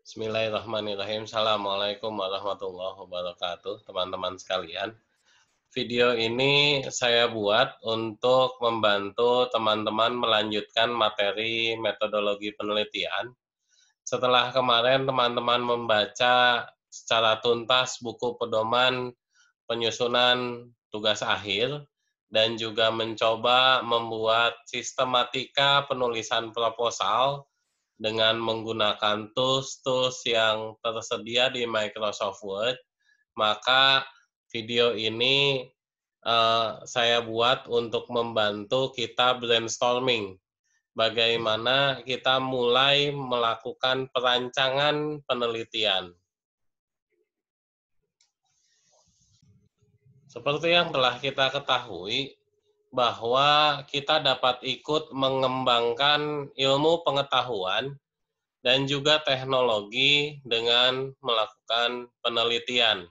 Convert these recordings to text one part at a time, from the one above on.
Bismillahirrahmanirrahim. Assalamualaikum warahmatullahi wabarakatuh, teman-teman sekalian. Video ini saya buat untuk membantu teman-teman melanjutkan materi metodologi penelitian. Setelah kemarin teman-teman membaca secara tuntas buku pedoman penyusunan tugas akhir dan juga mencoba membuat sistematika penulisan proposal dengan menggunakan tools-tools yang tersedia di Microsoft Word, maka video ini saya buat untuk membantu kita brainstorming bagaimana kita mulai melakukan perancangan penelitian. Seperti yang telah kita ketahui, bahwa kita dapat ikut mengembangkan ilmu pengetahuan dan juga teknologi dengan melakukan penelitian.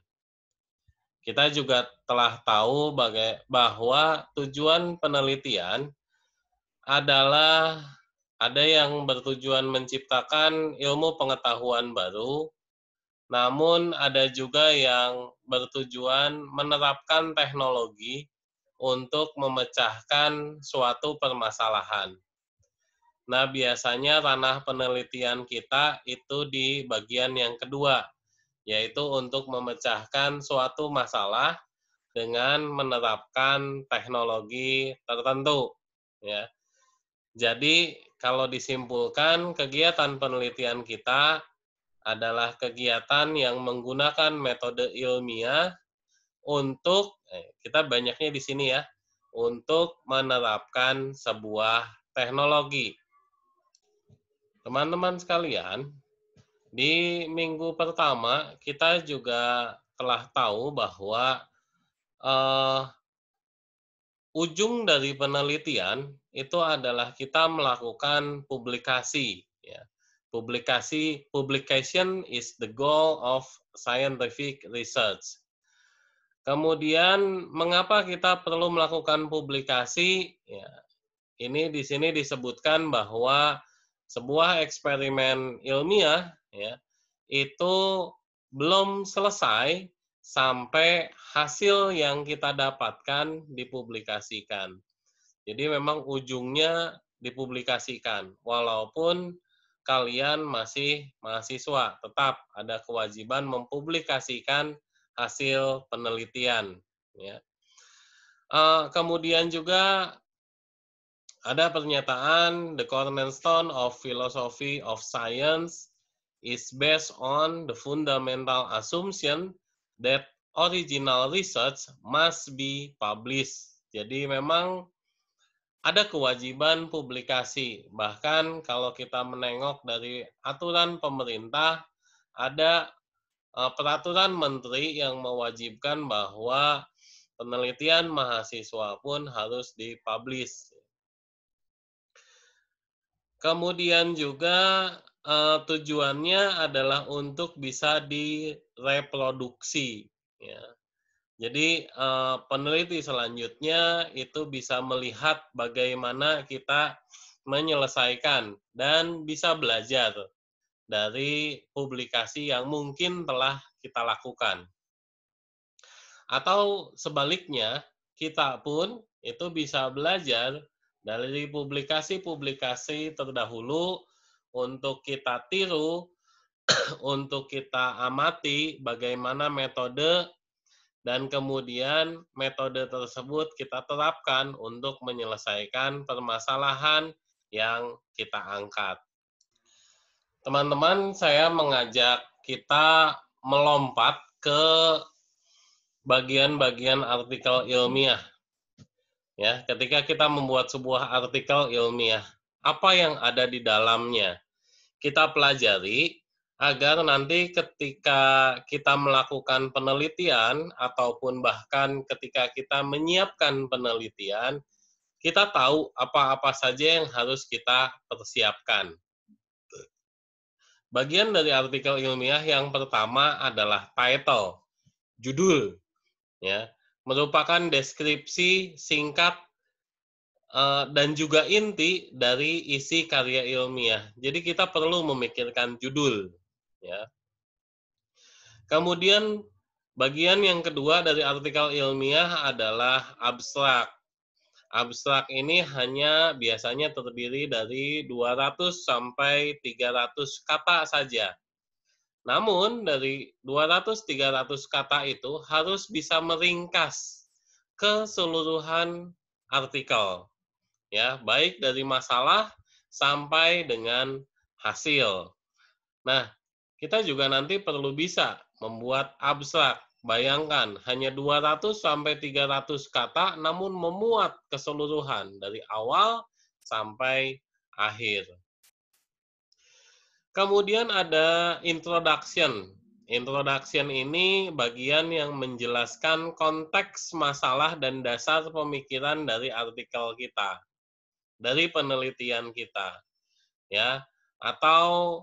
Kita juga telah tahu bahwa tujuan penelitian adalah ada yang bertujuan menciptakan ilmu pengetahuan baru, namun ada juga yang bertujuan menerapkan teknologi untuk memecahkan suatu permasalahan. Nah, biasanya ranah penelitian kita itu di bagian yang kedua, yaitu untuk memecahkan suatu masalah dengan menerapkan teknologi tertentu. Ya. Jadi, kalau disimpulkan, kegiatan penelitian kita adalah kegiatan yang menggunakan metode ilmiah untuk, kita banyaknya di sini ya, untuk menerapkan sebuah teknologi. Teman-teman sekalian, di minggu pertama kita juga telah tahu bahwa ujung dari penelitian itu adalah kita melakukan publikasi. Ya. Publication is the goal of scientific research. Kemudian mengapa kita perlu melakukan publikasi? Ya, ini di sini disebutkan bahwa sebuah eksperimen ilmiah ya, itu belum selesai sampai hasil yang kita dapatkan dipublikasikan. Jadi memang ujungnya dipublikasikan, walaupun kalian masih mahasiswa, tetap ada kewajiban mempublikasikan hasil penelitian. Ya. Kemudian juga ada pernyataan, the cornerstone of philosophy of science is based on the fundamental assumption that original research must be published. Jadi memang ada kewajiban publikasi. Bahkan kalau kita menengok dari aturan pemerintah, ada peraturan menteri yang mewajibkan bahwa penelitian mahasiswa pun harus dipublish. Kemudian juga tujuannya adalah untuk bisa direproduksi. Ya. Jadi peneliti selanjutnya itu bisa melihat bagaimana kita menyelesaikan dan bisa belajar dari publikasi yang mungkin telah kita lakukan. Atau sebaliknya, kita pun itu bisa belajar dari publikasi-publikasi terdahulu untuk kita tiru, untuk kita amati bagaimana metode, dan kemudian metode tersebut kita terapkan untuk menyelesaikan permasalahan yang kita angkat. Teman-teman, saya mengajak kita melompat ke bagian-bagian artikel ilmiah. Ya, ketika kita membuat sebuah artikel ilmiah, apa yang ada di dalamnya? Kita pelajari agar nanti ketika kita melakukan penelitian ataupun bahkan ketika kita menyiapkan penelitian, kita tahu apa-apa saja yang harus kita persiapkan. Bagian dari artikel ilmiah yang pertama adalah title, judul, ya, merupakan deskripsi singkat dan juga inti dari isi karya ilmiah. Jadi kita perlu memikirkan judul. ya. Kemudian bagian yang kedua dari artikel ilmiah adalah abstrak. Abstrak ini hanya biasanya terdiri dari 200 sampai 300 kata saja. Namun dari 200-300 kata itu harus bisa meringkas keseluruhan artikel, ya, baik dari masalah sampai dengan hasil. Nah, kita juga nanti perlu bisa membuat abstrak. Bayangkan, hanya 200 sampai 300 kata namun memuat keseluruhan dari awal sampai akhir. Kemudian ada introduction. Introduction ini bagian yang menjelaskan konteks masalah dan dasar pemikiran dari artikel kita, dari penelitian kita, ya. Atau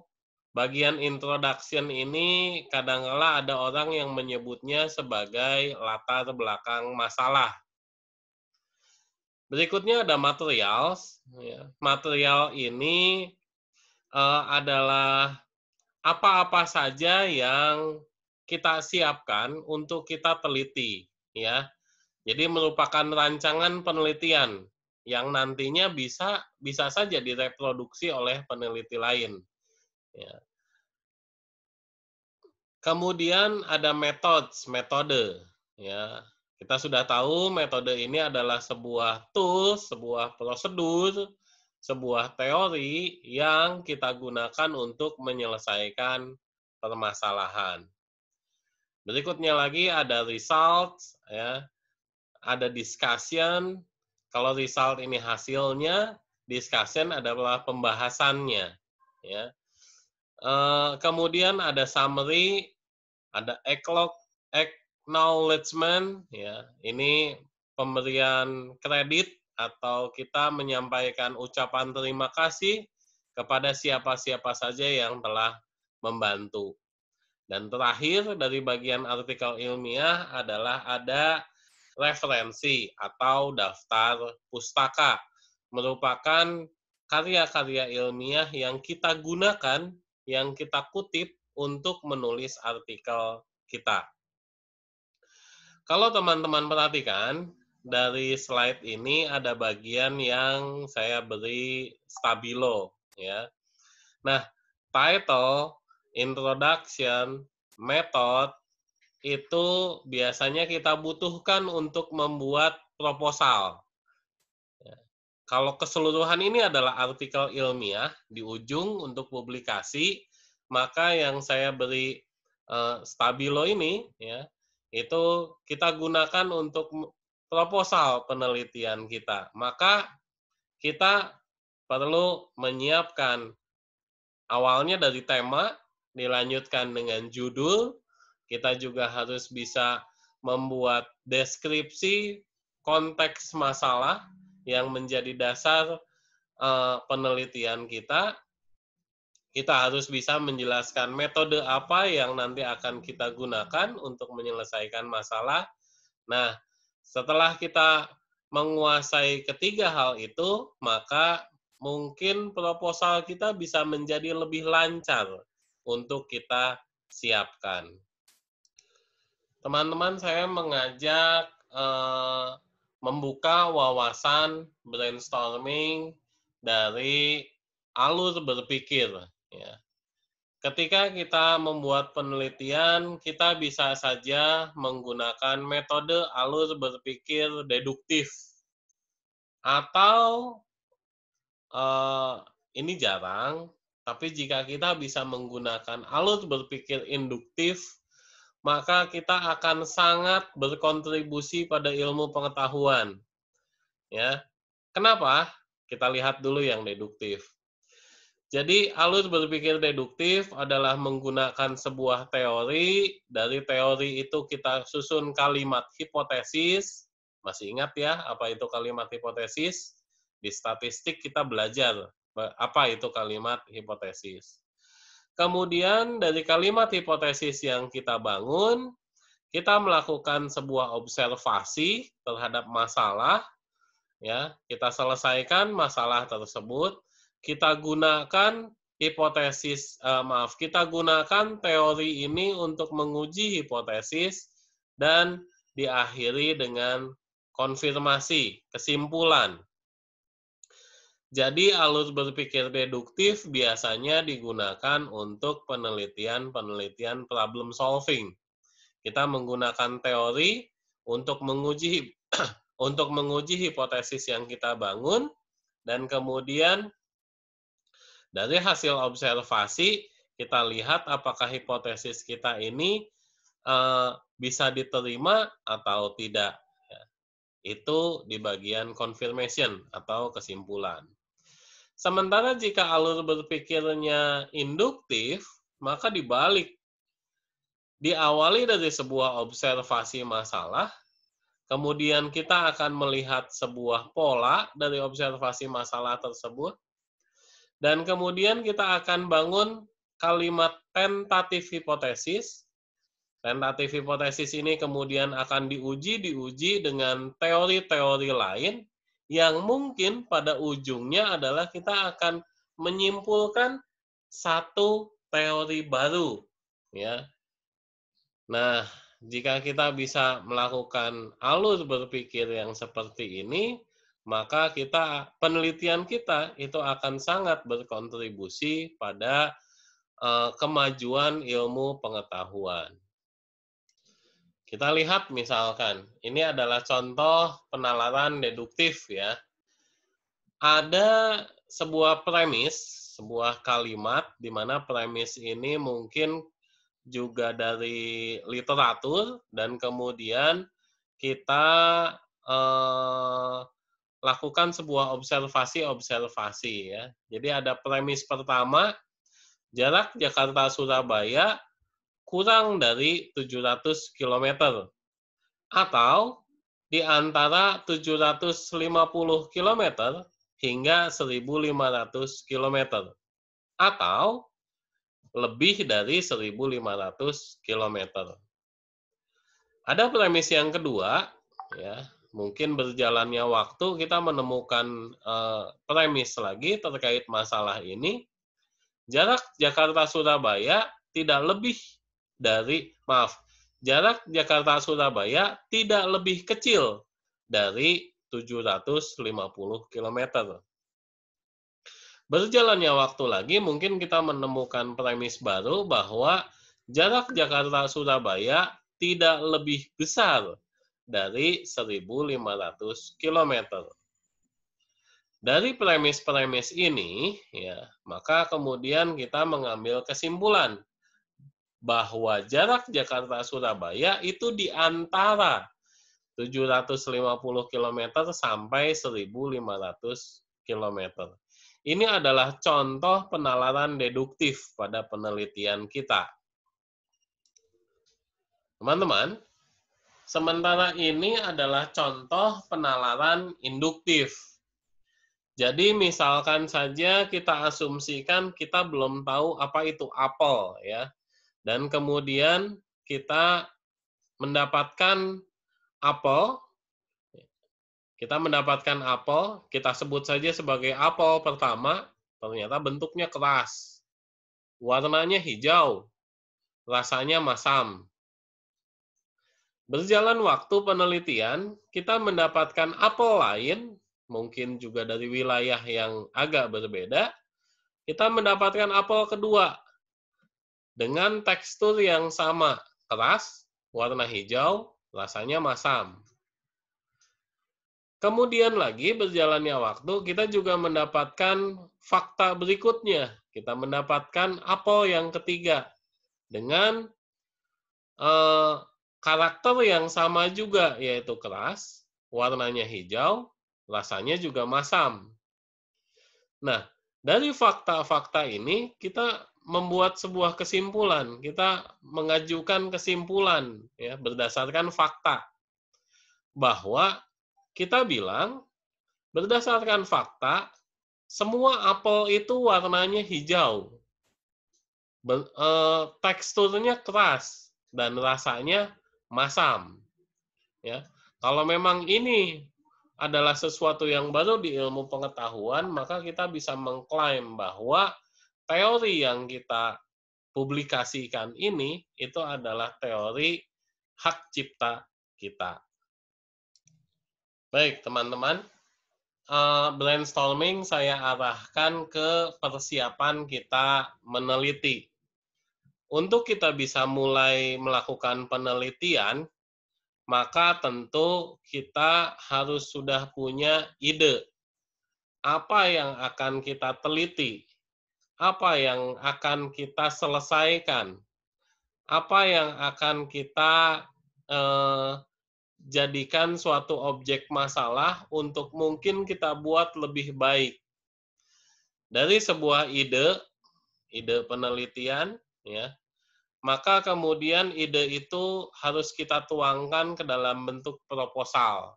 bagian introduction ini kadangkala ada orang yang menyebutnya sebagai latar belakang masalah. Berikutnya ada materials. Ya. Material ini adalah apa-apa saja yang kita siapkan untuk kita teliti, ya. Jadi merupakan rancangan penelitian yang nantinya bisa saja direproduksi oleh peneliti lain. Ya. Kemudian ada metode. Ya, kita sudah tahu metode ini adalah sebuah tools, sebuah prosedur, sebuah teori yang kita gunakan untuk menyelesaikan permasalahan. Berikutnya lagi ada results, ya, ada discussion. Kalau result ini hasilnya, discussion adalah pembahasannya, ya. Kemudian ada summary, ada acknowledgement, ya. Ini pemberian kredit atau kita menyampaikan ucapan terima kasih kepada siapa-siapa saja yang telah membantu. Dan terakhir dari bagian artikel ilmiah adalah ada referensi atau daftar pustaka, merupakan karya-karya ilmiah yang kita gunakan, yang kita kutip untuk menulis artikel kita. Kalau teman-teman perhatikan, dari slide ini ada bagian yang saya beri stabilo, ya. Nah, title, introduction, method, itu biasanya kita butuhkan untuk membuat proposal. Kalau keseluruhan ini adalah artikel ilmiah di ujung untuk publikasi, maka yang saya beri stabilo ini, ya, itu kita gunakan untuk proposal penelitian kita. Maka kita perlu menyiapkan awalnya dari tema, dilanjutkan dengan judul, kita juga harus bisa membuat deskripsi konteks masalah yang menjadi dasar penelitian kita. Kita harus bisa menjelaskan metode apa yang nanti akan kita gunakan untuk menyelesaikan masalah. Nah, setelah kita menguasai ketiga hal itu, maka mungkin proposal kita bisa menjadi lebih lancar untuk kita siapkan. Teman-teman, saya mengajak membuka wawasan brainstorming dari alur berpikir. Ya. Ketika kita membuat penelitian, kita bisa saja menggunakan metode alur berpikir deduktif. Atau ini jarang, tapi jika kita bisa menggunakan alur berpikir induktif, maka kita akan sangat berkontribusi pada ilmu pengetahuan. Ya. Kenapa? Kita lihat dulu yang deduktif. Jadi, alur berpikir deduktif adalah menggunakan sebuah teori, dari teori itu kita susun kalimat hipotesis. Masih ingat ya, apa itu kalimat hipotesis? Di statistik kita belajar apa itu kalimat hipotesis. Kemudian, dari kalimat hipotesis yang kita bangun, kita melakukan sebuah observasi terhadap masalah, ya, kita selesaikan masalah tersebut, kita gunakan kita gunakan teori ini untuk menguji hipotesis dan diakhiri dengan konfirmasi, kesimpulan. Jadi alur berpikir deduktif biasanya digunakan untuk penelitian problem solving. Kita menggunakan teori untuk menguji hipotesis yang kita bangun, dan kemudian dari hasil observasi kita lihat apakah hipotesis kita ini bisa diterima atau tidak. Itu di bagian confirmation atau kesimpulan. Sementara jika alur berpikirnya induktif, maka dibalik. Diawali dari sebuah observasi masalah, kemudian kita akan melihat sebuah pola dari observasi masalah tersebut, dan kemudian kita akan bangun kalimat tentatif hipotesis. Tentatif hipotesis ini kemudian akan diuji dengan teori-teori lain yang mungkin pada ujungnya adalah kita akan menyimpulkan satu teori baru, ya. Nah, jika kita bisa melakukan alur berpikir yang seperti ini, maka penelitian kita itu akan sangat berkontribusi pada kemajuan ilmu pengetahuan. Kita lihat misalkan, ini adalah contoh penalaran deduktif ya. Ada sebuah premis, sebuah kalimat di mana premis ini mungkin juga dari literatur, dan kemudian kita lakukan sebuah observasi ya. Jadi ada premis pertama, jarak Jakarta-Surabaya kurang dari 700 km atau di antara 750 km hingga 1.500 km atau lebih dari 1.500 km. Ada premis yang kedua, ya, mungkin berjalannya waktu kita menemukan premis lagi terkait masalah ini. Jarak Jakarta-Surabaya jarak Jakarta-Surabaya tidak lebih kecil dari 750 km. Berjalannya waktu lagi, mungkin kita menemukan premis baru bahwa jarak Jakarta-Surabaya tidak lebih besar dari 1.500 km. Dari premis-premis ini, ya, maka kemudian kita mengambil kesimpulan bahwa jarak Jakarta-Surabaya itu di antara 750 km sampai 1.500 km. Ini adalah contoh penalaran deduktif pada penelitian kita. Teman-teman, sementara ini adalah contoh penalaran induktif. Jadi misalkan saja kita asumsikan kita belum tahu apa itu apel, ya. Dan kemudian kita mendapatkan apel, kita sebut saja sebagai apel pertama, ternyata bentuknya keras, warnanya hijau, rasanya masam. Berjalan waktu penelitian, kita mendapatkan apel lain, mungkin juga dari wilayah yang agak berbeda, kita mendapatkan apel kedua, dengan tekstur yang sama, keras, warna hijau, rasanya masam. Kemudian lagi berjalannya waktu, kita juga mendapatkan fakta berikutnya. Kita mendapatkan apel yang ketiga, dengan karakter yang sama juga, yaitu keras, warnanya hijau, rasanya juga masam. Nah, dari fakta-fakta ini, kita membuat sebuah kesimpulan, kita mengajukan kesimpulan ya berdasarkan fakta, bahwa kita bilang berdasarkan fakta semua apel itu warnanya hijau, teksturnya keras dan rasanya masam. Ya, kalau memang ini adalah sesuatu yang baru di ilmu pengetahuan, maka kita bisa mengklaim bahwa teori yang kita publikasikan ini itu adalah teori hak cipta kita. Baik, teman-teman, brainstorming saya arahkan ke persiapan kita meneliti. Untuk kita bisa mulai melakukan penelitian, maka tentu kita harus sudah punya ide. Apa yang akan kita teliti? Apa yang akan kita selesaikan? Apa yang akan kita jadikan suatu objek masalah untuk mungkin kita buat lebih baik. Dari sebuah ide penelitian, ya, maka kemudian ide itu harus kita tuangkan ke dalam bentuk proposal.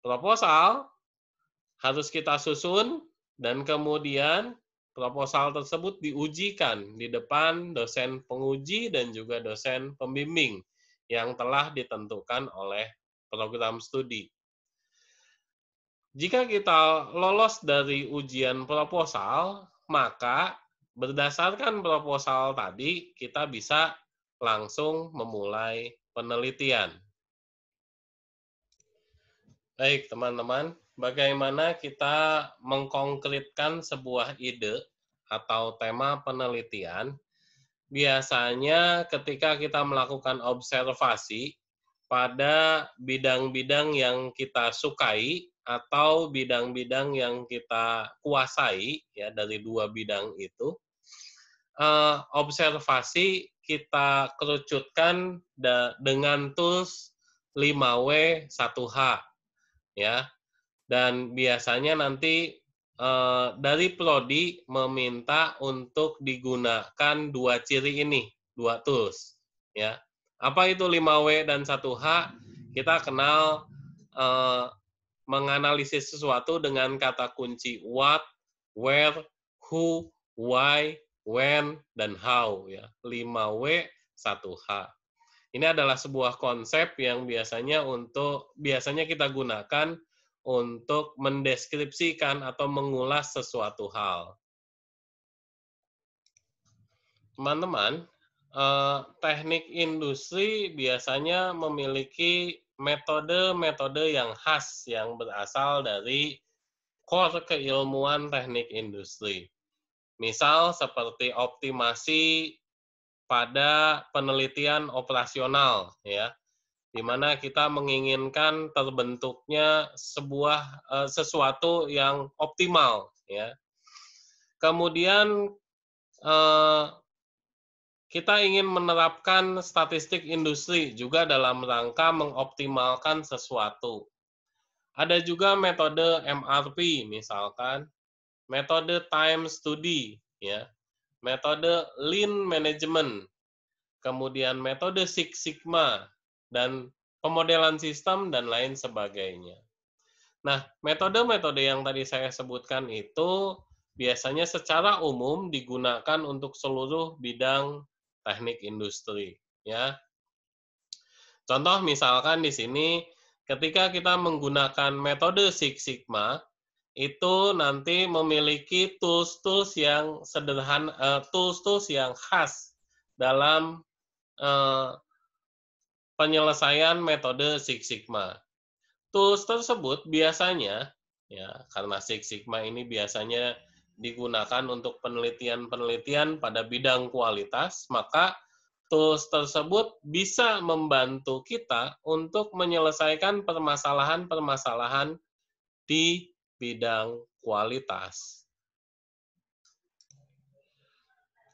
Proposal harus kita susun dan kemudian proposal tersebut diujikan di depan dosen penguji dan juga dosen pembimbing yang telah ditentukan oleh program studi. Jika kita lolos dari ujian proposal, maka berdasarkan proposal tadi, kita bisa langsung memulai penelitian. Baik, teman-teman, bagaimana kita mengkonkretkan sebuah ide atau tema penelitian? Biasanya ketika kita melakukan observasi pada bidang-bidang yang kita sukai atau bidang-bidang yang kita kuasai, ya, dari dua bidang itu, observasi kita kerucutkan dengan tools 5W 1H, ya. Dan biasanya nanti dari prodi meminta untuk digunakan dua ciri ini, dua tools, ya. Apa itu 5W dan 1H? Kita kenal menganalisis sesuatu dengan kata kunci what, where, who, why, when, dan how, ya. 5W 1H. Ini adalah sebuah konsep yang biasanya kita gunakan untuk mendeskripsikan atau mengulas sesuatu hal. Teman-teman, teknik industri biasanya memiliki metode-metode yang khas yang berasal dari core keilmuan teknik industri. Misal seperti optimasi pada penelitian operasional, ya, di mana kita menginginkan terbentuknya sesuatu yang optimal, ya. Kemudian kita ingin menerapkan statistik industri juga dalam rangka mengoptimalkan sesuatu. Ada juga metode MRP, misalkan metode time study, ya, metode lean management, kemudian metode Six Sigma, dan pemodelan sistem, dan lain sebagainya. Nah, metode-metode yang tadi saya sebutkan itu biasanya secara umum digunakan untuk seluruh bidang teknik industri, ya. Contoh misalkan di sini, ketika kita menggunakan metode Six Sigma, itu nanti memiliki tools-tools yang sederhana, tools-tools yang khas dalam penyelesaian metode Six Sigma. Tools tersebut biasanya, ya, karena Six Sigma ini biasanya digunakan untuk penelitian-penelitian pada bidang kualitas, maka tools tersebut bisa membantu kita untuk menyelesaikan permasalahan-permasalahan di bidang kualitas.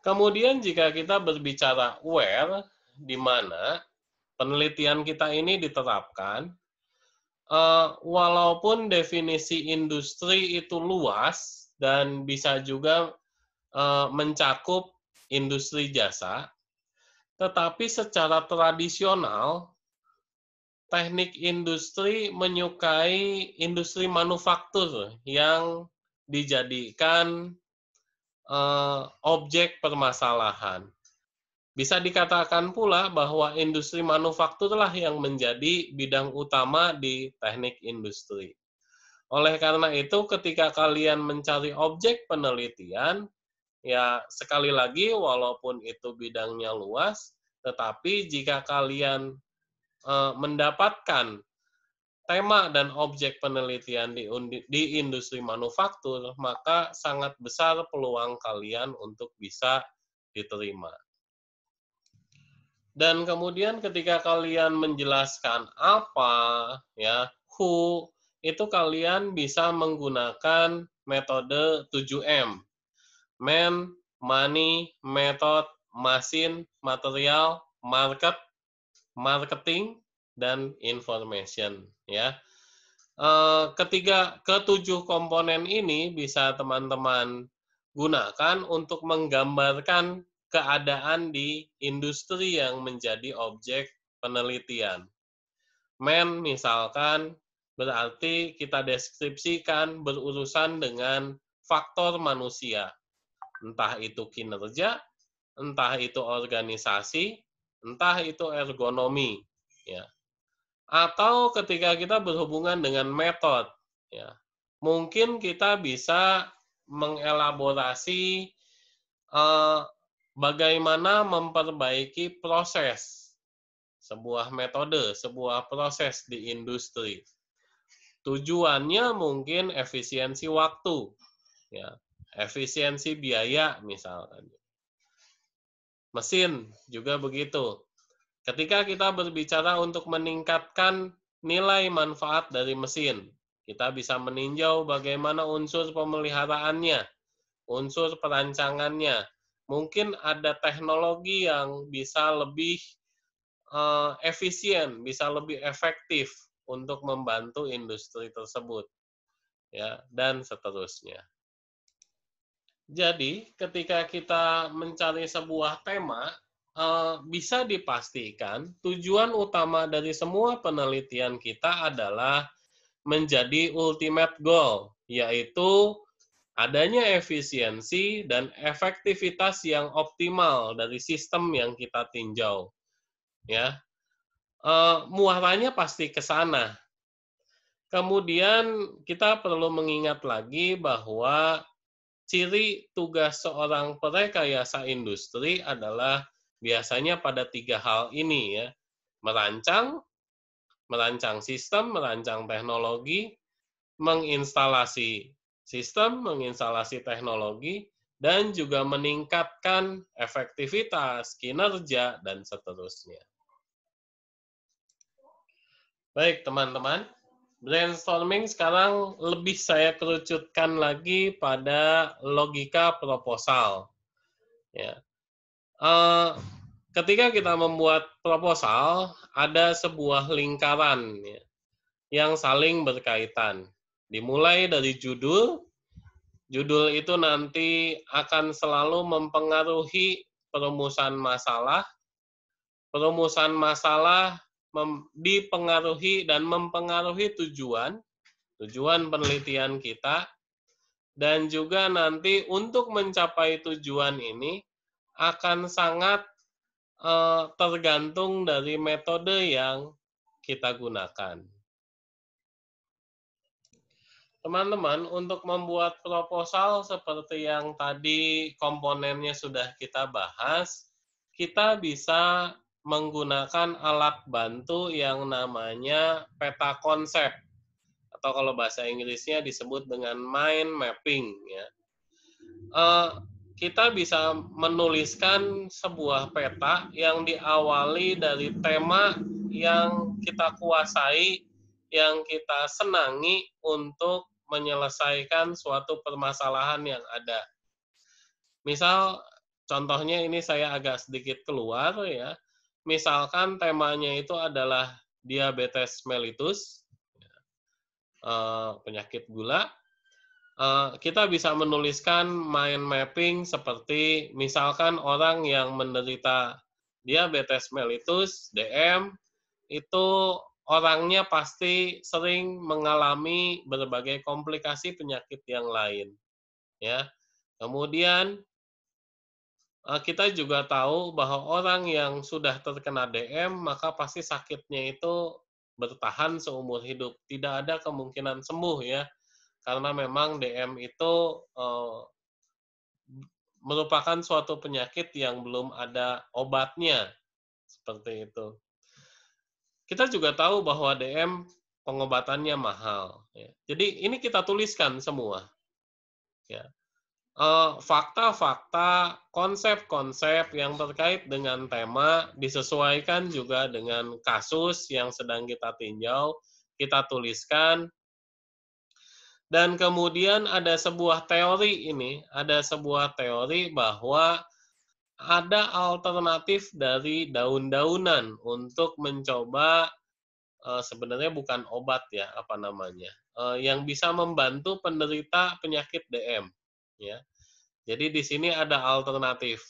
Kemudian jika kita berbicara where, di mana penelitian kita ini diterapkan, walaupun definisi industri itu luas dan bisa juga mencakup industri jasa, tetapi secara tradisional teknik industri menyukai industri manufaktur yang dijadikan objek permasalahan. Bisa dikatakan pula bahwa industri manufakturlah yang menjadi bidang utama di teknik industri. Oleh karena itu, ketika kalian mencari objek penelitian, Ya, sekali lagi walaupun itu bidangnya luas, tetapi jika kalian mendapatkan tema dan objek penelitian di industri manufaktur, maka sangat besar peluang kalian untuk bisa diterima. Dan kemudian ketika kalian menjelaskan apa, ya, who, itu kalian bisa menggunakan metode 7M. Man, money, method, machine, material, market, marketing, dan information, ya. Ketujuh komponen ini bisa teman-teman gunakan untuk menggambarkan keadaan di industri yang menjadi objek penelitian. Man misalkan berarti kita deskripsikan berurusan dengan faktor manusia, entah itu kinerja, entah itu organisasi, entah itu ergonomi, ya. Atau ketika kita berhubungan dengan metode, ya, mungkin kita bisa mengelaborasi bagaimana memperbaiki proses, sebuah metode, sebuah proses di industri. Tujuannya mungkin efisiensi waktu, ya, efisiensi biaya misalkan. Mesin juga begitu. Ketika kita berbicara untuk meningkatkan nilai manfaat dari mesin, kita bisa meninjau bagaimana unsur pemeliharaannya, unsur perancangannya. Mungkin ada teknologi yang bisa lebih efisien, bisa lebih efektif untuk membantu industri tersebut, ya, dan seterusnya. Jadi, ketika kita mencari sebuah tema, bisa dipastikan tujuan utama dari semua penelitian kita adalah menjadi ultimate goal, yaitu adanya efisiensi dan efektivitas yang optimal dari sistem yang kita tinjau. Ya, muaranya pasti ke sana. Kemudian kita perlu mengingat lagi bahwa ciri tugas seorang perekayasa industri adalah biasanya pada 3 hal ini, ya. Merancang, merancang sistem, merancang teknologi, menginstalasi sistem, menginstalasi teknologi, dan juga meningkatkan efektivitas, kinerja, dan seterusnya. Baik, teman-teman. Brainstorming sekarang lebih saya kerucutkan lagi pada logika proposal. Ya. Ketika kita membuat proposal, ada sebuah lingkaran, ya, yang saling berkaitan. Dimulai dari judul, judul itu nanti akan selalu mempengaruhi perumusan masalah dipengaruhi dan mempengaruhi tujuan penelitian kita, dan juga nanti untuk mencapai tujuan ini akan sangat tergantung dari metode yang kita gunakan. Teman-teman, untuk membuat proposal seperti yang tadi komponennya sudah kita bahas, kita bisa menggunakan alat bantu yang namanya peta konsep, atau kalau bahasa Inggrisnya disebut dengan mind mapping, ya. Kita bisa menuliskan sebuah peta yang diawali dari tema yang kita kuasai, yang kita senangi untuk menyelesaikan suatu permasalahan yang ada. Misal, contohnya ini saya agak sedikit keluar, ya. Misalkan temanya itu adalah diabetes mellitus, penyakit gula. Kita bisa menuliskan mind mapping seperti misalkan orang yang menderita diabetes mellitus, DM, itu orangnya pasti sering mengalami berbagai komplikasi penyakit yang lain, ya. Kemudian kita juga tahu bahwa orang yang sudah terkena DM maka pasti sakitnya itu bertahan seumur hidup, tidak ada kemungkinan sembuh, ya. Karena memang DM itu merupakan suatu penyakit yang belum ada obatnya, seperti itu. Kita juga tahu bahwa DM pengobatannya mahal, ya. Jadi ini kita tuliskan semua, ya. Fakta-fakta, konsep-konsep yang terkait dengan tema disesuaikan juga dengan kasus yang sedang kita tinjau, kita tuliskan, dan kemudian ada sebuah teori ini, ada sebuah teori bahwa ada alternatif dari daun-daunan untuk mencoba, sebenarnya bukan obat ya, apa namanya, yang bisa membantu penderita penyakit DM, ya. Jadi di sini ada alternatif.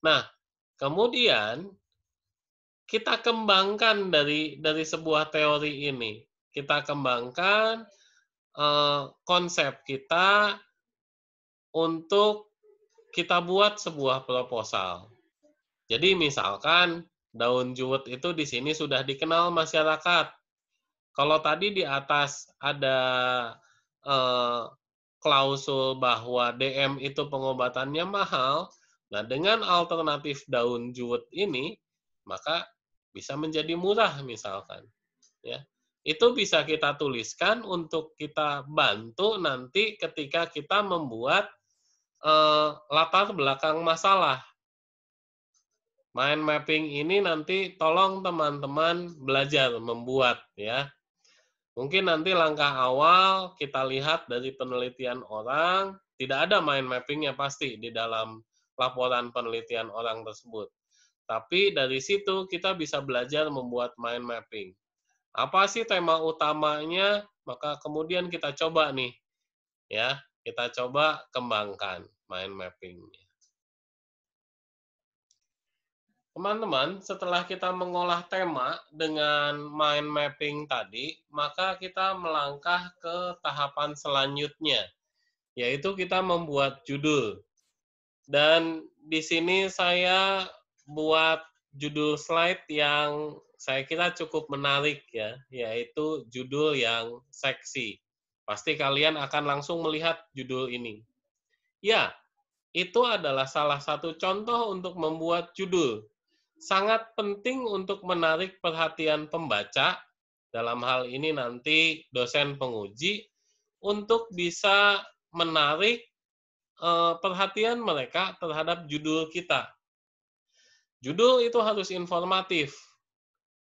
Nah, kemudian kita kembangkan dari sebuah teori ini. Kita kembangkan konsep kita untuk kita buat sebuah proposal. Jadi misalkan daun juwet itu di sini sudah dikenal masyarakat. Kalau tadi di atas ada eh, klausul bahwa DM itu pengobatannya mahal, nah dengan alternatif daun juwet ini, maka bisa menjadi murah misalkan. Ya, itu bisa kita tuliskan untuk kita bantu nanti ketika kita membuat latar belakang masalah. Mind mapping ini nanti tolong teman-teman belajar membuat ya. Mungkin nanti langkah awal kita lihat dari penelitian orang, tidak ada mind mappingnya pasti di dalam laporan penelitian orang tersebut. Tapi dari situ kita bisa belajar membuat mind mapping. Apa sih tema utamanya? Maka kemudian kita coba nih, ya, kita coba kembangkan mind mapping-nya. Teman-teman, setelah kita mengolah tema dengan mind mapping tadi, maka kita melangkah ke tahapan selanjutnya, yaitu kita membuat judul. Dan di sini saya buat judul slide yang saya kira cukup menarik ya, yaitu judul yang seksi. Pasti kalian akan langsung melihat judul ini. Ya, itu adalah salah satu contoh untuk membuat judul. Sangat penting untuk menarik perhatian pembaca, dalam hal ini nanti dosen penguji, untuk bisa menarik perhatian mereka terhadap judul kita. Judul itu harus informatif.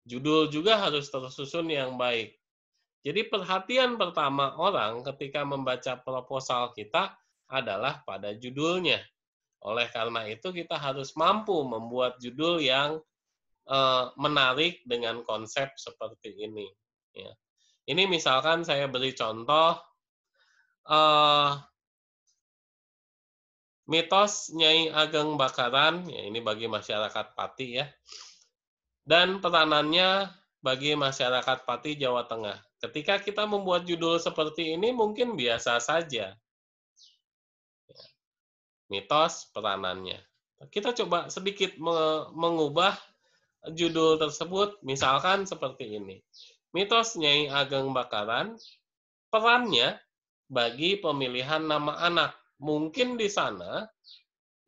Judul juga harus tersusun yang baik. Jadi perhatian pertama orang ketika membaca proposal kita adalah pada judulnya. Oleh karena itu kita harus mampu membuat judul yang menarik dengan konsep seperti ini. Ya. Ini misalkan saya beri contoh mitos Nyai Ageng Bakaran, ya ini bagi masyarakat Pati ya, dan peranannya bagi masyarakat Pati Jawa Tengah. Ketika kita membuat judul seperti ini mungkin biasa saja. Mitos peranannya. Kita coba sedikit mengubah judul tersebut, misalkan seperti ini. Mitos Nyai Ageng Bakaran, perannya bagi pemilihan nama anak. Mungkin di sana,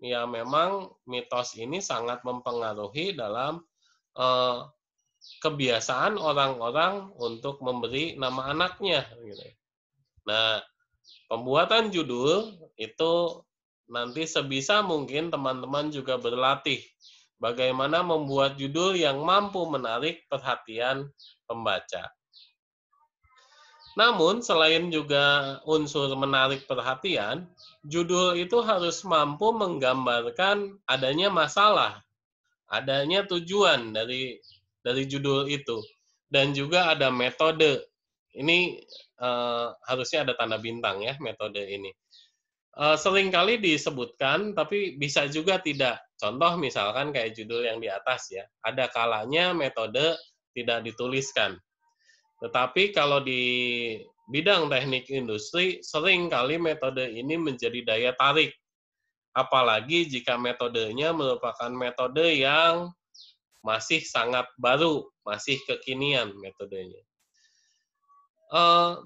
ya memang mitos ini sangat mempengaruhi dalam kebiasaan orang-orang untuk memberi nama anaknya. Nah, pembuatan judul itu nanti sebisa mungkin teman-teman juga berlatih bagaimana membuat judul yang mampu menarik perhatian pembaca. Namun, selain juga unsur menarik perhatian, judul itu harus mampu menggambarkan adanya masalah, adanya tujuan dari judul itu, dan juga ada metode. Ini harusnya ada tanda bintang ya, metode ini. Seringkali disebutkan, tapi bisa juga tidak. Contoh misalkan kayak judul yang di atas ya, ada kalanya metode tidak dituliskan. Tetapi kalau di bidang teknik industri, seringkali metode ini menjadi daya tarik. Apalagi jika metodenya merupakan metode yang masih sangat baru, masih kekinian metodenya.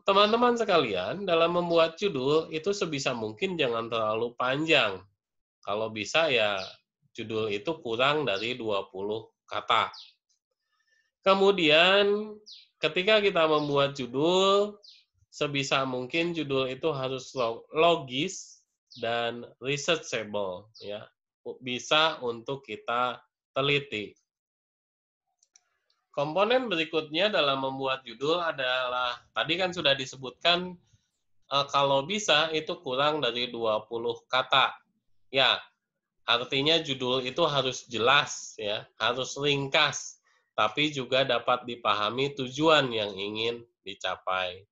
Teman-teman sekalian, dalam membuat judul itu sebisa mungkin jangan terlalu panjang. Kalau bisa ya judul itu kurang dari 20 kata. Kemudian ketika kita membuat judul, sebisa mungkin judul itu harus logis dan researchable, ya. Bisa untuk kita teliti. Komponen berikutnya dalam membuat judul adalah, tadi kan sudah disebutkan, kalau bisa itu kurang dari 20 kata. Ya, artinya judul itu harus jelas, ya, harus ringkas, tapi juga dapat dipahami tujuan yang ingin dicapai.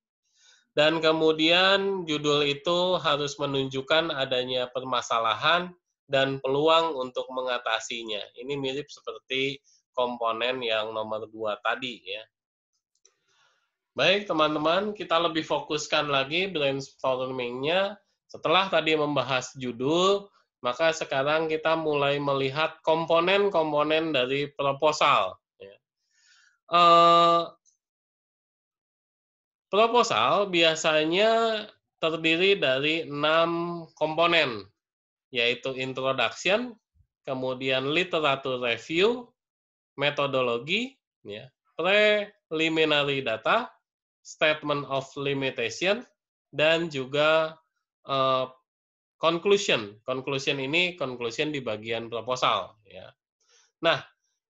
Dan kemudian judul itu harus menunjukkan adanya permasalahan dan peluang untuk mengatasinya. Ini mirip seperti komponen yang nomor 2 tadi, ya. Baik, teman-teman, kita lebih fokuskan lagi brainstorming-nya. Setelah tadi membahas judul, maka sekarang kita mulai melihat komponen-komponen dari proposal. Proposal biasanya terdiri dari 6 komponen, yaitu introduction, kemudian literatur review, metodologi, ya, preliminary data, statement of limitation, dan juga conclusion. Conclusion ini conclusion di bagian proposal, ya. Nah,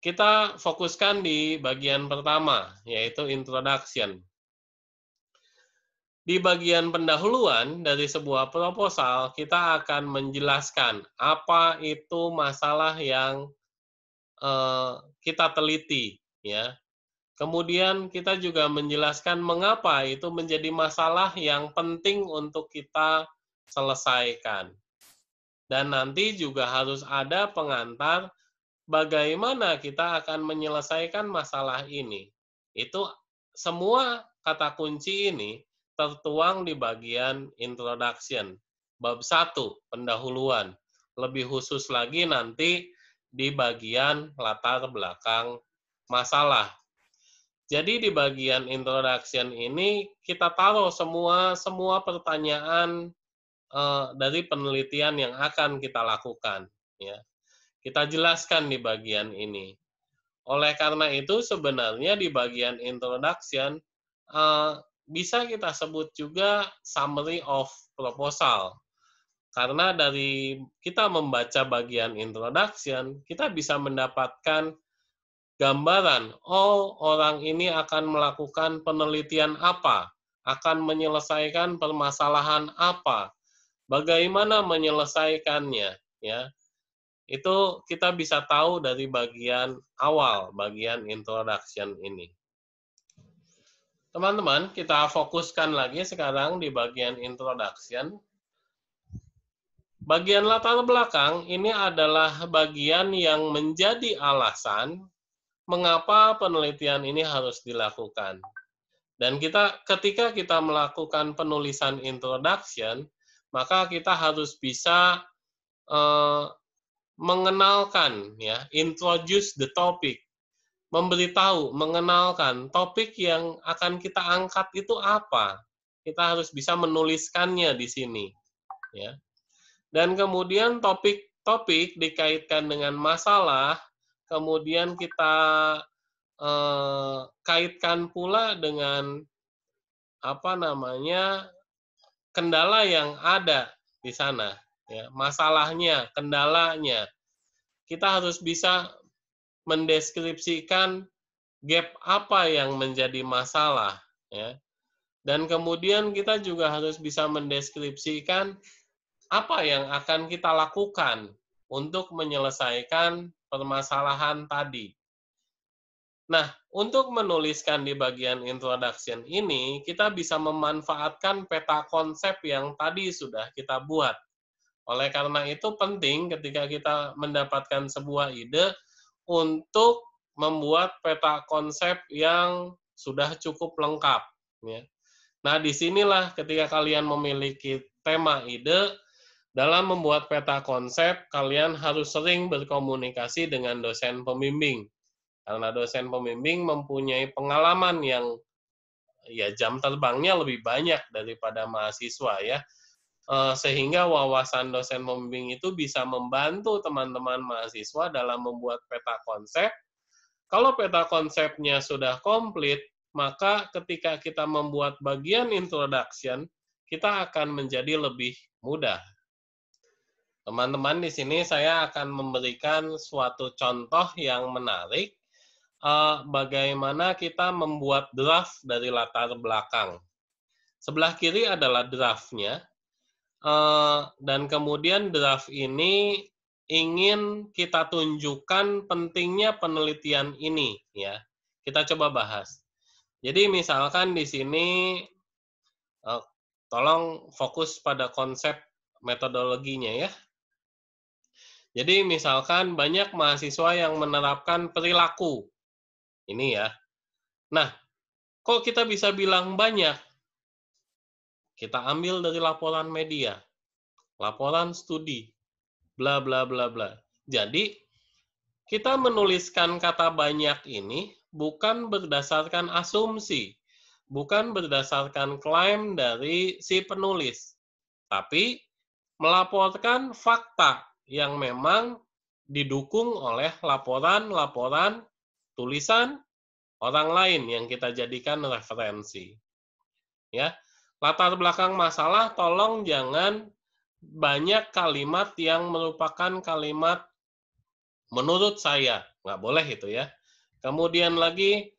kita fokuskan di bagian pertama, yaitu introduction. Di bagian pendahuluan dari sebuah proposal, kita akan menjelaskan apa itu masalah yang kita teliti, ya. Kemudian kita juga menjelaskan mengapa itu menjadi masalah yang penting untuk kita selesaikan. Dan nanti juga harus ada pengantar bagaimana kita akan menyelesaikan masalah ini. Itu semua kata kunci ini tertuang di bagian introduction. Bab 1, pendahuluan. Lebih khusus lagi nanti di bagian latar belakang masalah. Jadi di bagian introduction ini kita taruh semua pertanyaan dari penelitian yang akan kita lakukan, ya. Kita jelaskan di bagian ini. Oleh karena itu sebenarnya di bagian introduction bisa kita sebut juga summary of proposal. Karena dari kita membaca bagian introduction, kita bisa mendapatkan gambaran, oh orang ini akan melakukan penelitian apa, akan menyelesaikan permasalahan apa, bagaimana menyelesaikannya, ya. Itu kita bisa tahu dari bagian awal, bagian introduction ini. Teman-teman, kita fokuskan lagi sekarang di bagian introduction. Bagian latar belakang ini adalah bagian yang menjadi alasan mengapa penelitian ini harus dilakukan. Dan ketika kita melakukan penulisan introduction, maka kita harus bisa mengenalkan, ya, introduce the topic, memberitahu, mengenalkan topik yang akan kita angkat itu apa. Kita harus bisa menuliskannya di sini, ya. Dan kemudian topik-topik dikaitkan dengan masalah, kemudian kita kaitkan pula dengan kendala yang ada di sana, ya, masalahnya, kendalanya. Kita harus bisa mendeskripsikan gap apa yang menjadi masalah, ya. Dan kemudian kita juga harus bisa mendeskripsikan apa yang akan kita lakukan untuk menyelesaikan permasalahan tadi. Nah, untuk menuliskan di bagian introduction ini, kita bisa memanfaatkan peta konsep yang tadi sudah kita buat. Oleh karena itu penting ketika kita mendapatkan sebuah ide untuk membuat peta konsep yang sudah cukup lengkap, ya. Nah, disinilah ketika kalian memiliki tema ide, dalam membuat peta konsep, kalian harus sering berkomunikasi dengan dosen pembimbing. Karena dosen pembimbing mempunyai pengalaman yang, ya, jam terbangnya lebih banyak daripada mahasiswa, ya. sehingga wawasan dosen pembimbing itu bisa membantu teman-teman mahasiswa dalam membuat peta konsep. Kalau peta konsepnya sudah komplit, maka ketika kita membuat bagian introduction, kita akan menjadi lebih mudah. Teman-teman, di sini saya akan memberikan suatu contoh yang menarik, bagaimana kita membuat draft dari latar belakang. Sebelah kiri adalah draft-nya, dan kemudian draft ini ingin kita tunjukkan pentingnya penelitian ini, ya. Kita coba bahas. Jadi misalkan di sini, tolong fokus pada konsep metodologinya ya. Jadi misalkan banyak mahasiswa yang menerapkan perilaku. Ini ya. Nah, kok kita bisa bilang banyak? Kita ambil dari laporan media, laporan studi, bla bla bla bla. Jadi, kita menuliskan kata banyak ini bukan berdasarkan asumsi, bukan berdasarkan klaim dari si penulis, tapi melaporkan fakta yang memang didukung oleh laporan-laporan tulisan orang lain yang kita jadikan referensi. Ya, latar belakang masalah tolong jangan banyak kalimat yang merupakan kalimat menurut saya, nggak boleh itu ya. Kemudian lagi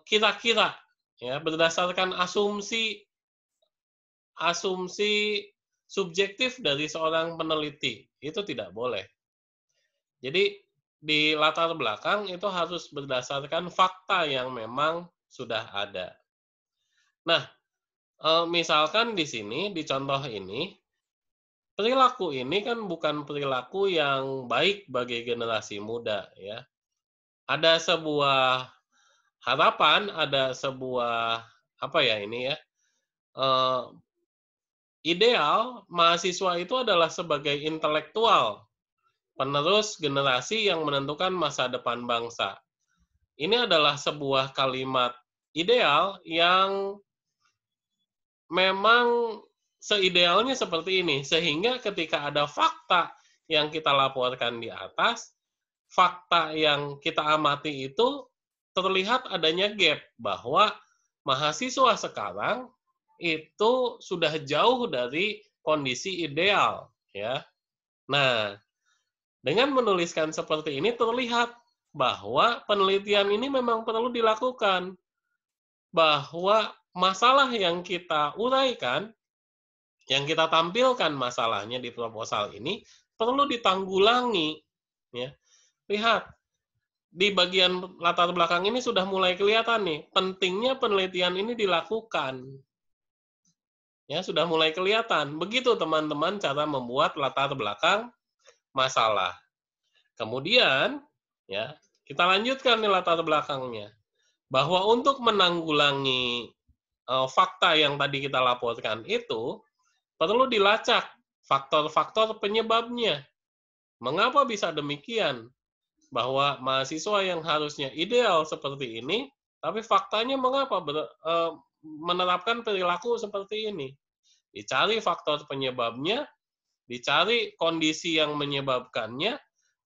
kira-kira ya, berdasarkan asumsi subjektif dari seorang peneliti, itu tidak boleh. Jadi di latar belakang itu harus berdasarkan fakta yang memang sudah ada. Nah, misalkan di sini, di contoh ini, perilaku ini kan bukan perilaku yang baik bagi generasi muda, ya. Ada sebuah harapan, ada sebuah, ideal mahasiswa itu adalah sebagai intelektual, penerus generasi yang menentukan masa depan bangsa. Ini adalah sebuah kalimat ideal yang memang seidealnya seperti ini, sehingga ketika ada fakta yang kita laporkan di atas, fakta yang kita amati itu terlihat adanya gap, bahwa mahasiswa sekarang itu sudah jauh dari kondisi ideal, ya. Nah, dengan menuliskan seperti ini terlihat bahwa penelitian ini memang perlu dilakukan, bahwa masalah yang kita uraikan, yang kita tampilkan masalahnya di proposal ini perlu ditanggulangi, ya. Lihat, di bagian latar belakang ini sudah mulai kelihatan nih, pentingnya penelitian ini dilakukan. Ya, sudah mulai kelihatan. Begitu teman-teman cara membuat latar belakang masalah. Kemudian, ya, kita lanjutkan nih latar belakangnya. Bahwa untuk menanggulangi fakta yang tadi kita laporkan itu, perlu dilacak faktor-faktor penyebabnya. Mengapa bisa demikian? Bahwa mahasiswa yang harusnya ideal seperti ini, tapi faktanya mengapa menerapkan perilaku seperti ini? Dicari faktor penyebabnya, dicari kondisi yang menyebabkannya,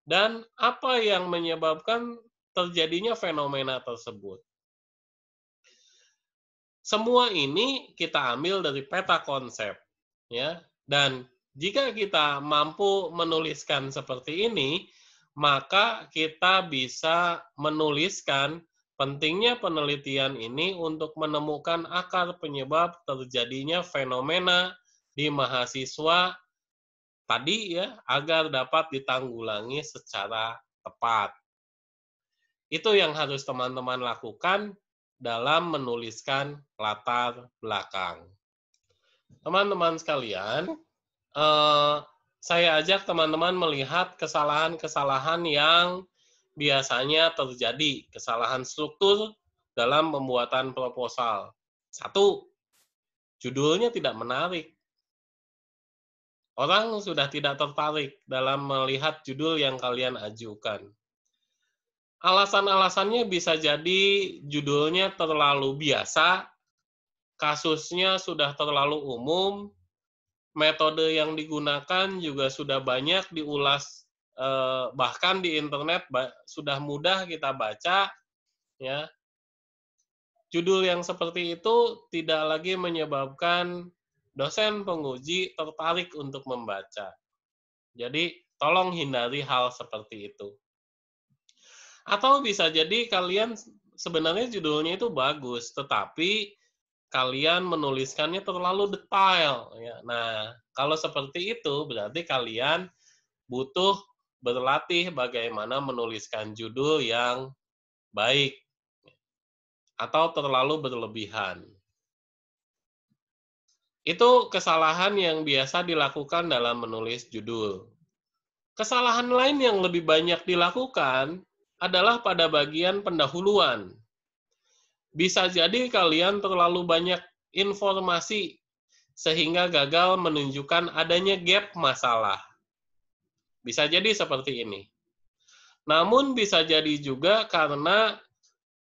dan apa yang menyebabkan terjadinya fenomena tersebut. Semua ini kita ambil dari peta konsep, ya. Dan jika kita mampu menuliskan seperti ini, maka kita bisa menuliskan pentingnya penelitian ini untuk menemukan akar penyebab terjadinya fenomena di mahasiswa tadi, ya, agar dapat ditanggulangi secara tepat. Itu yang harus teman-teman lakukan dalam menuliskan latar belakang. Teman-teman sekalian, saya ajak teman-teman melihat kesalahan-kesalahan yang biasanya terjadi, kesalahan struktur dalam pembuatan proposal. 1, judulnya tidak menarik. Orang sudah tidak tertarik dalam melihat judul yang kalian ajukan. Alasan-alasannya bisa jadi judulnya terlalu biasa, kasusnya sudah terlalu umum, metode yang digunakan juga sudah banyak diulas, bahkan di internet sudah mudah kita baca, ya. Judul yang seperti itu tidak lagi menyebabkan dosen penguji tertarik untuk membaca. Jadi, tolong hindari hal seperti itu. Atau bisa jadi kalian sebenarnya judulnya itu bagus, tetapi kalian menuliskannya terlalu detail. Ya. Nah, kalau seperti itu berarti kalian butuh berlatih bagaimana menuliskan judul yang baik atau terlalu berlebihan. Itu kesalahan yang biasa dilakukan dalam menulis judul. Kesalahan lain yang lebih banyak dilakukan adalah pada bagian pendahuluan. Bisa jadi kalian terlalu banyak informasi sehingga gagal menunjukkan adanya gap masalah. Bisa jadi seperti ini. Namun bisa jadi juga karena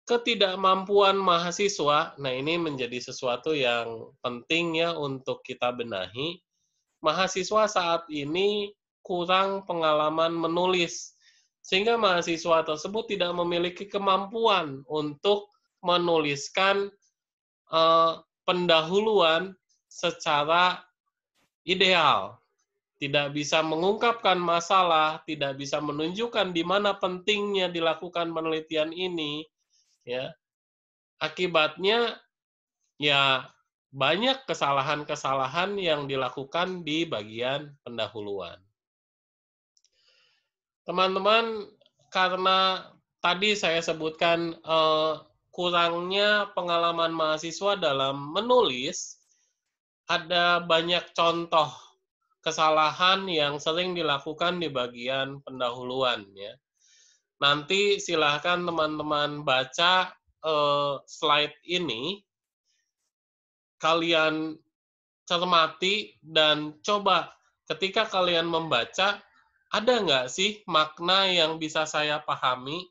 ketidakmampuan mahasiswa, nah ini menjadi sesuatu yang penting ya untuk kita benahi. Mahasiswa saat ini kurang pengalaman menulis, sehingga mahasiswa tersebut tidak memiliki kemampuan untuk menuliskan pendahuluan secara ideal. Tidak bisa mengungkapkan masalah, tidak bisa menunjukkan di mana pentingnya dilakukan penelitian ini, ya. Akibatnya ya banyak kesalahan-kesalahan yang dilakukan di bagian pendahuluan. Teman-teman, karena tadi saya sebutkan kurangnya pengalaman mahasiswa dalam menulis, ada banyak contoh kesalahan yang sering dilakukan di bagian pendahuluan, ya. Nanti silahkan teman-teman baca slide ini, kalian cermati dan coba ketika kalian membaca, ada nggak sih makna yang bisa saya pahami?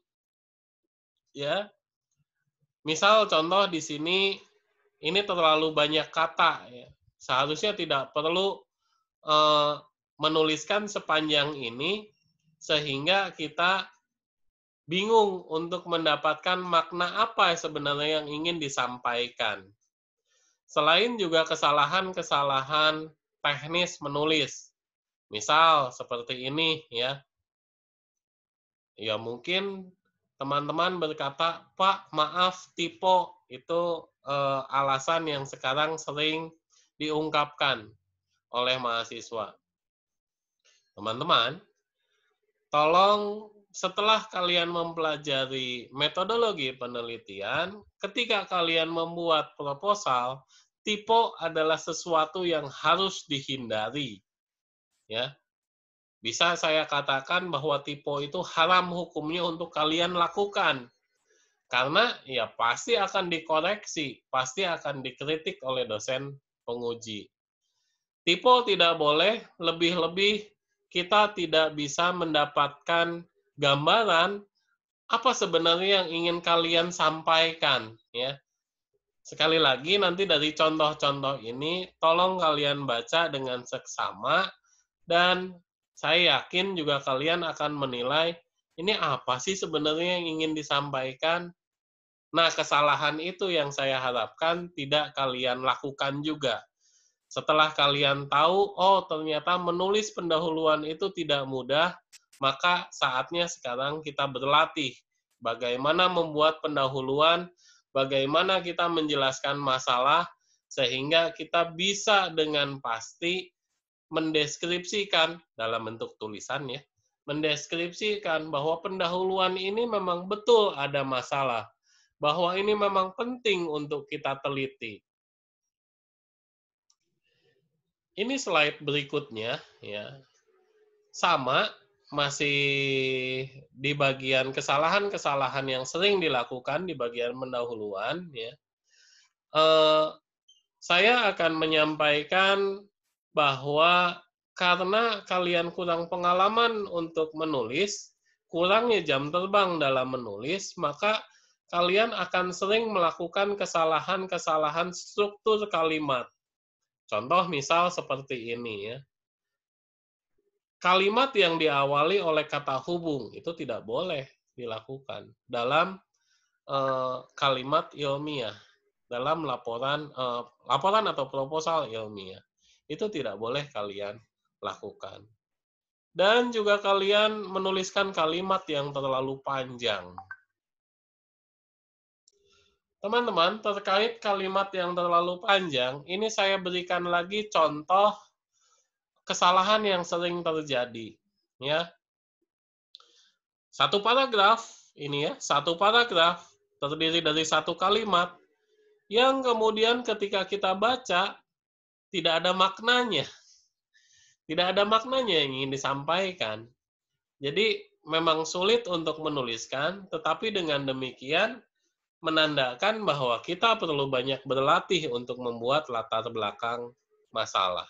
Ya, misal contoh di sini, ini terlalu banyak kata. Ya. Seharusnya tidak perlu menuliskan sepanjang ini, sehingga kita bingung untuk mendapatkan makna apa sebenarnya yang ingin disampaikan. Selain juga kesalahan-kesalahan teknis menulis. Misal seperti ini ya. Ya mungkin teman-teman berkata, "Pak, maaf typo." Itu alasan yang sekarang sering diungkapkan oleh mahasiswa. Teman-teman, tolong setelah kalian mempelajari metodologi penelitian, ketika kalian membuat proposal, typo adalah sesuatu yang harus dihindari. Ya. Bisa saya katakan bahwa typo itu haram hukumnya untuk kalian lakukan. Karena ya pasti akan dikoreksi, pasti akan dikritik oleh dosen penguji. Typo tidak boleh, lebih-lebih kita tidak bisa mendapatkan gambaran apa sebenarnya yang ingin kalian sampaikan, ya. Sekali lagi nanti dari contoh-contoh ini tolong kalian baca dengan seksama dan saya yakin juga kalian akan menilai ini apa sih sebenarnya yang ingin disampaikan. Nah, kesalahan itu yang saya harapkan tidak kalian lakukan juga. Setelah kalian tahu, oh ternyata menulis pendahuluan itu tidak mudah, maka saatnya sekarang kita berlatih. Bagaimana membuat pendahuluan, bagaimana kita menjelaskan masalah, sehingga kita bisa dengan pasti mendeskripsikan dalam bentuk tulisan ya, mendeskripsikan bahwa pendahuluan ini memang betul ada masalah, bahwa ini memang penting untuk kita teliti. Ini slide berikutnya ya. Sama, masih di bagian kesalahan-kesalahan yang sering dilakukan di bagian pendahuluan ya. Saya akan menyampaikan bahwa karena kalian kurang pengalaman untuk menulis, kurangnya jam terbang dalam menulis, maka kalian akan sering melakukan kesalahan-kesalahan struktur kalimat. Contoh misal seperti ini ya. Kalimat yang diawali oleh kata hubung itu tidak boleh dilakukan dalam kalimat ilmiah, dalam laporan atau proposal ilmiah. Itu tidak boleh kalian lakukan. Dan juga kalian menuliskan kalimat yang terlalu panjang. Teman-teman, terkait kalimat yang terlalu panjang, ini saya berikan lagi contoh kesalahan yang sering terjadi. Ya, satu paragraf, ini ya, satu paragraf terdiri dari satu kalimat yang kemudian ketika kita baca tidak ada maknanya. Tidak ada maknanya yang ingin disampaikan. Jadi memang sulit untuk menuliskan, tetapi dengan demikian menandakan bahwa kita perlu banyak berlatih untuk membuat latar belakang masalah.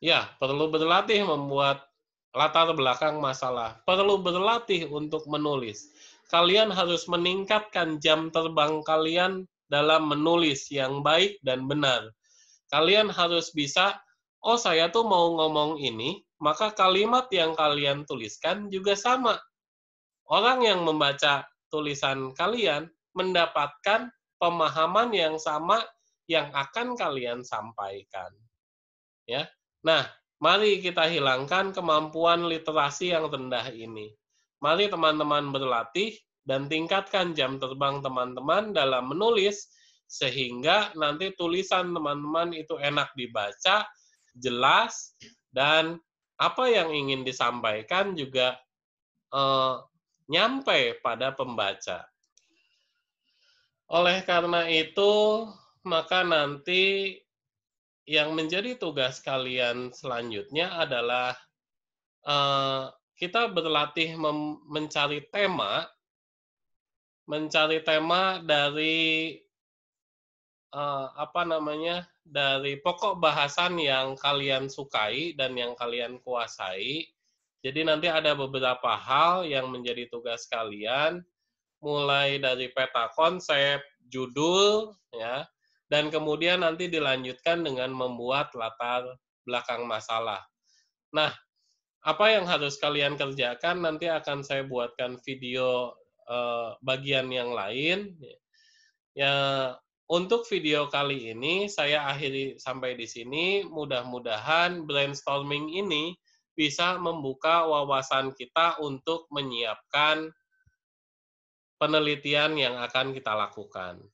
Ya, perlu berlatih membuat latar belakang masalah. Perlu berlatih untuk menulis. Kalian harus meningkatkan jam terbang kalian dalam menulis yang baik dan benar. Kalian harus bisa, oh saya tuh mau ngomong ini, maka kalimat yang kalian tuliskan juga sama. Orang yang membaca tulisan kalian mendapatkan pemahaman yang sama yang akan kalian sampaikan. Ya. Nah, mari kita hilangkan kemampuan literasi yang rendah ini. Mari teman-teman berlatih dan tingkatkan jam terbang teman-teman dalam menulis sehingga nanti tulisan teman-teman itu enak dibaca, jelas, dan apa yang ingin disampaikan juga nyampe pada pembaca. Oleh karena itu, maka nanti yang menjadi tugas kalian selanjutnya adalah kita berlatih mencari tema dari dari pokok bahasan yang kalian sukai dan yang kalian kuasai. Jadi nanti ada beberapa hal yang menjadi tugas kalian, mulai dari peta konsep, judul, ya, dan kemudian nanti dilanjutkan dengan membuat latar belakang masalah. Nah, apa yang harus kalian kerjakan nanti akan saya buatkan video bagian yang lain. Ya, untuk video kali ini saya akhiri sampai di sini. Mudah-mudahan brainstorming ini bisa membuka wawasan kita untuk menyiapkan penelitian yang akan kita lakukan.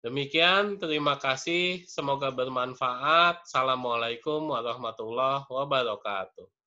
Demikian, terima kasih. Semoga bermanfaat. Assalamualaikum warahmatullahi wabarakatuh.